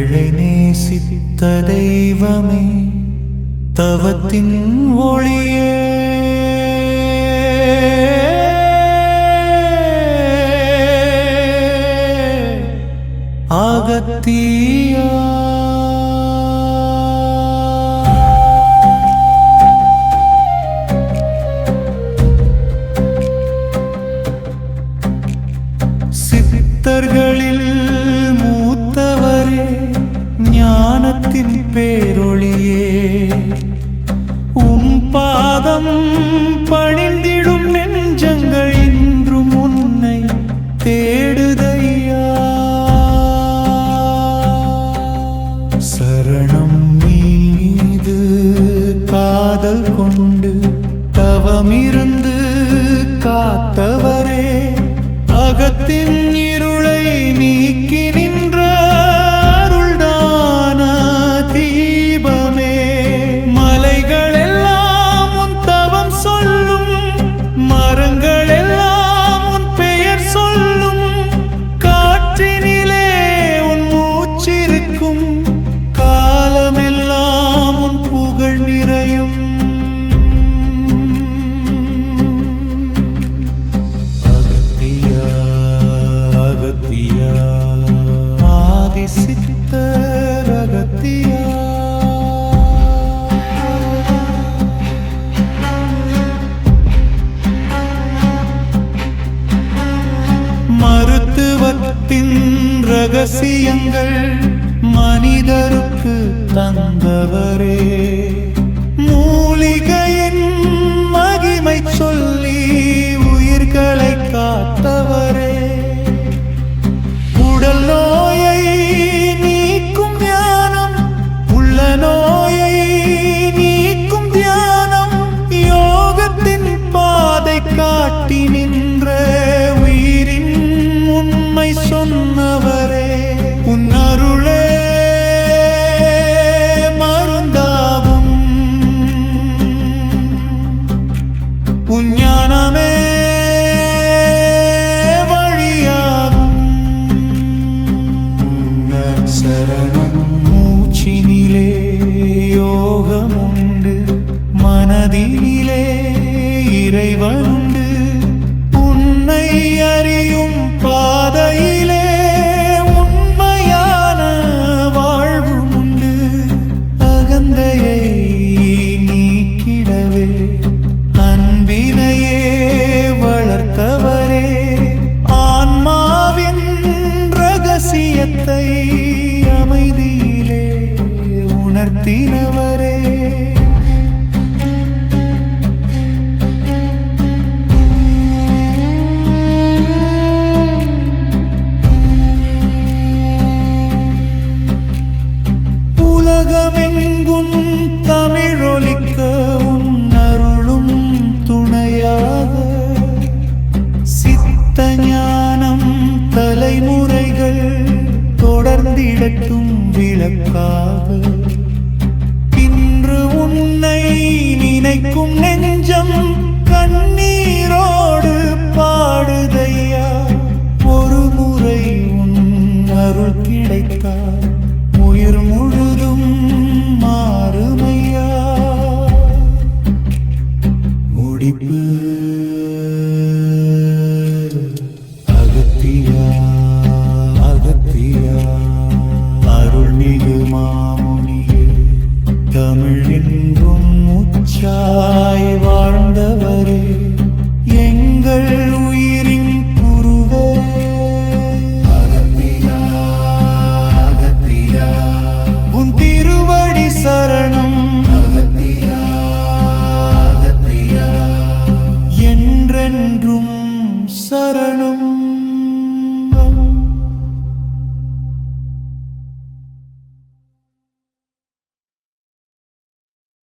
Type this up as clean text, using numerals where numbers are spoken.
ஏழை நேசித்த தெய்வமே தவத்தின் ஒளியே அகத்தியா சித்தர்களில் மூத்தவரே ஞானத்தின் பேரொளியே பாதம் பணிந்திடும் நெஞ்சங்கள் இன்றும் உன்னை தேடுதையா சரணம் மீது காதல் கொண்டு தவமிருந்து காத்தவரே அகத்தின் இருளை நீக்கி நின்ற அருள்தான தீபமே மலைகள் எல்லாம் உன் தவம் சொல்லும் மரங்கள் எல்லாம் உன் பெயர் சொல்லும் காற்றினிலே உன் மூச்சிருக்கும் காலமெல்லாம் உன் புகழ் நிறையும் சித்தர் அகத்தியா மருத்துவத்தின் ரகசியங்கள் மனிதருக்கு தந்தவரே மூலிகையின் மகிமை சொல்லி உயிர்களை காத்தவரே உடல் நோயை நீக்கும் ஞானம் உள்ள நோயை நீக்கும் தியானம் யோகத்தின் பாதை காட்டி நின்ற உயிரின் உண்மை சொன்னவரே உன் அருளே மருந்தாகும் உன் ஞானமே சரணம் மூச்சினிலே யோகமுண்டு மனதிலே இறைவனுண்டு உன்னை அறியும் பாதையிலே உண்மையான வாழ்வுண்டு அகந்தையை நீக்கிடவே அன்பினையே வளர்த்தவரே ஆன்மாவின் ரகசியத்தை அமைதியிலே உணர்த்தினவரே உலகமெங்கும் தமிழொலிக்க உன் அருளும் துணையாக சித்த ஞானம் தலைமுறைகள் தொடர்ந்திடட்டும் விளக்காக இன்று உன்னை நினைக்கும் நெஞ்சம் கண்ணீர்